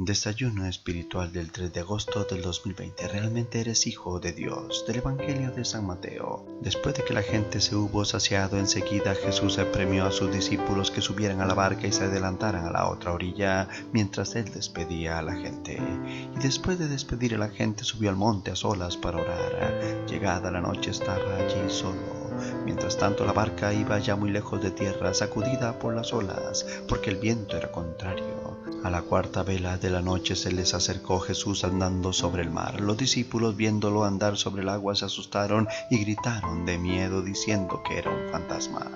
Desayuno espiritual del 3 de agosto del 2020. Realmente eres hijo de Dios. Del Evangelio de San Mateo. Después de que la gente se hubo saciado, enseguida Jesús apremió a sus discípulos que subieran a la barca y se adelantaran a la otra orilla, mientras él despedía a la gente. Y después de despedir a la gente, subió al monte a solas para orar. Llegada la noche, estaba allí solo. Mientras tanto, la barca iba ya muy lejos de tierra, sacudida por las olas, porque el viento era contrario. A la cuarta vela de la noche se les acercó Jesús andando sobre el mar. Los discípulos, viéndolo andar sobre el agua, se asustaron y gritaron de miedo, diciendo que era un fantasma.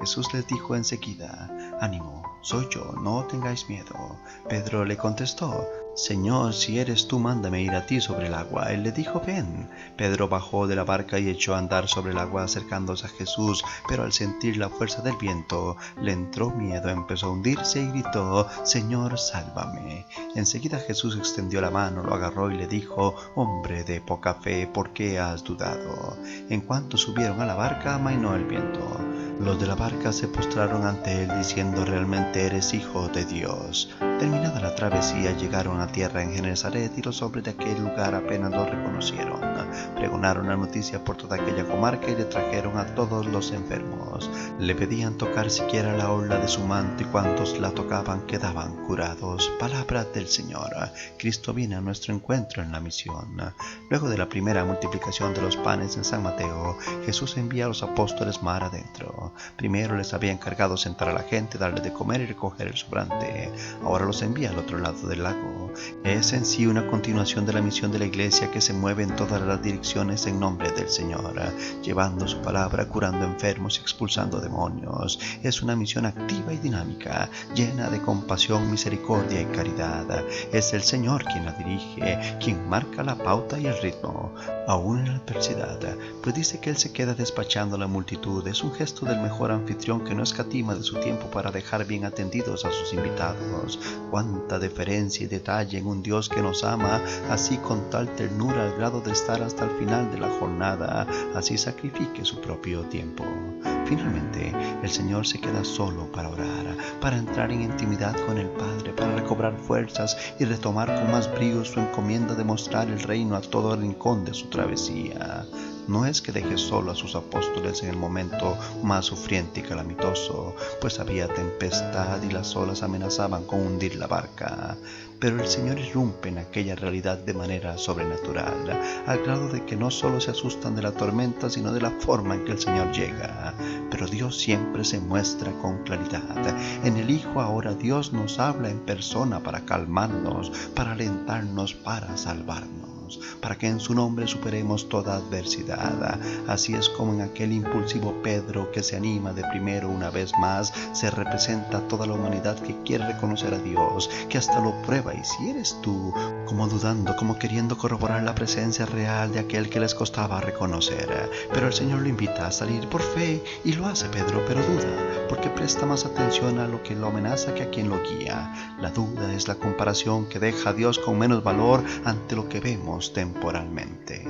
Jesús les dijo enseguida: «Ánimo, soy yo, no tengáis miedo». Pedro le contestó: «Señor, si eres tú, mándame ir a ti sobre el agua». Él le dijo: «Ven». Pedro bajó de la barca y echó a andar sobre el agua acercándose a Jesús, pero al sentir la fuerza del viento le entró miedo, empezó a hundirse y gritó: «Señor, sálvame». Enseguida Jesús extendió la mano, lo agarró y le dijo: «Hombre de poca fe, ¿por qué has dudado?». En cuanto subieron a la barca, amainó el viento. Los de la barca se postraron ante él, diciendo: «Realmente eres hijo de Dios». Terminada la travesía, llegaron a tierra en Genesaret, y los hombres de aquel lugar apenas lo reconocieron. Pregonaron la noticia por toda aquella comarca y le trajeron a todos los enfermos. Le pedían tocar siquiera la orla de su manto, y cuantos la tocaban quedaban curados. Palabra del Señor. Cristo viene a nuestro encuentro en la misión. Luego de la primera multiplicación de los panes en San Mateo, Jesús envía a los apóstoles mar adentro. Primero les había encargado sentar a la gente, darles de comer y recoger el sobrante. Ahora los envía al otro lado del lago. Es en sí una continuación de la misión de la Iglesia, que se mueve en todas las direcciones en nombre del Señor, llevando su palabra, curando enfermos y expulsando demonios. Es una misión activa y dinámica, llena de compasión, misericordia y caridad. Es el Señor quien la dirige, quien marca la pauta y el ritmo, aún en la adversidad, pues dice que Él se queda despachando a la multitud. Es un gesto del mejor anfitrión, que no escatima de su tiempo para dejar bien atendidos a sus invitados. Cuánta deferencia y detalle en un Dios que nos ama así, con tal ternura, al grado de estar hasta el final de la jornada, así sacrifique su propio tiempo. Finalmente, el Señor se queda solo para orar, para entrar en intimidad con el Padre, para recobrar fuerzas y retomar con más brío su encomienda de mostrar el reino a todo rincón de su travesía. No es que deje solo a sus apóstoles en el momento más sufriente y calamitoso, pues había tempestad y las olas amenazaban con hundir la barca. Pero el Señor irrumpe en aquella realidad de manera sobrenatural, al grado de que no solo se asustan de la tormenta, sino de la forma en que el Señor llega. Pero Dios siempre se muestra con claridad. En el Hijo ahora Dios nos habla en persona para calmarnos, para alentarnos, para salvarnos, para que en su nombre superemos toda adversidad. Así es como en aquel impulsivo Pedro, que se anima de primero una vez más, se representa a toda la humanidad que quiere reconocer a Dios, que hasta lo prueba. Y si eres tú, como dudando, como queriendo corroborar la presencia real de aquel que les costaba reconocer. Pero el Señor lo invita a salir por fe, y lo hace Pedro, pero duda, porque presta más atención a lo que lo amenaza que a quien lo guía. La duda es la comparación que deja a Dios con menos valor ante lo que vemos temporalmente.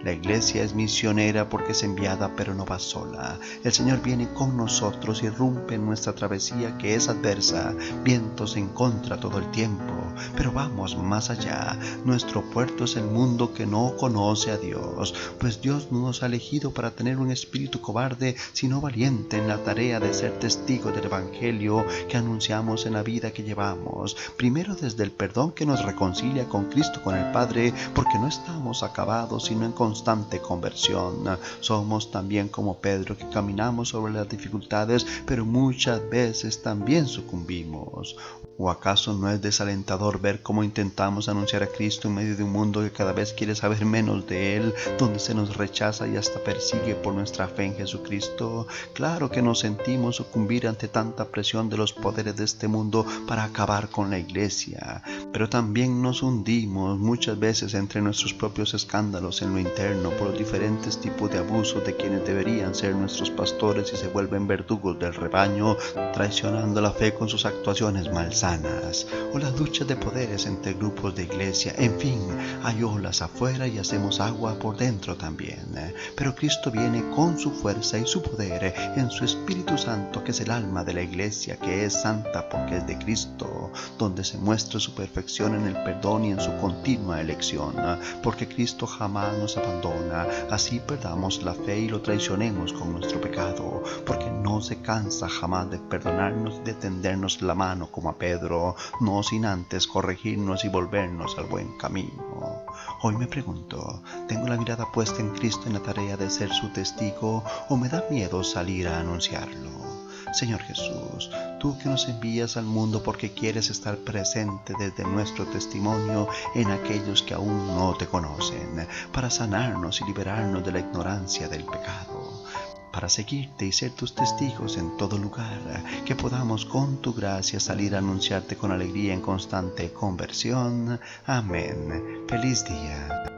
La Iglesia es misionera porque es enviada, pero no va sola. El Señor viene con nosotros y irrumpe en nuestra travesía, que es adversa, vientos en contra todo el tiempo. Pero vamos más allá. Nuestro puerto es el mundo que no conoce a Dios, pues Dios no nos ha elegido para tener un espíritu cobarde, sino valiente en la tarea de ser testigos del Evangelio que anunciamos en la vida que llevamos. Primero desde el perdón que nos reconcilia con Cristo, con el Padre, porque no estamos acabados, sino en constante conversión. Somos también como Pedro, que caminamos sobre las dificultades, pero muchas veces también sucumbimos. ¿O acaso no es desalentador ver cómo intentamos anunciar a Cristo en medio de un mundo que cada vez quiere saber menos de Él, donde se nos rechaza y hasta persigue por nuestra fe en Jesucristo? Claro que nos sentimos sucumbir ante tanta presión de los poderes de este mundo para acabar con la Iglesia, pero también nos hundimos muchas veces entre nuestros propios escándalos en lo interno, por los diferentes tipos de abusos de quienes deberían ser nuestros pastores y se vuelven verdugos del rebaño, traicionando la fe con sus actuaciones malsanas. sanas, o las luchas de poderes entre grupos de iglesia. En fin, hay olas afuera y hacemos agua por dentro también. Pero Cristo viene con su fuerza y su poder en su Espíritu Santo, que es el alma de la iglesia, que es santa porque es de Cristo, donde se muestra su perfección en el perdón y en su continua elección, porque Cristo jamás nos abandona, así perdamos la fe y lo traicionemos con nuestro pecado, porque no se cansa jamás de perdonarnos y de tendernos la mano como a Pedro, no sin antes corregirnos y volvernos al buen camino. Hoy me pregunto, ¿tengo la mirada puesta en Cristo en la tarea de ser su testigo o me da miedo salir a anunciarlo? Señor Jesús, tú que nos envías al mundo porque quieres estar presente desde nuestro testimonio en aquellos que aún no te conocen, para sanarnos y liberarnos de la ignorancia del pecado, para seguirte y ser tus testigos en todo lugar, que podamos con tu gracia salir a anunciarte con alegría en constante conversión. Amén. Feliz día.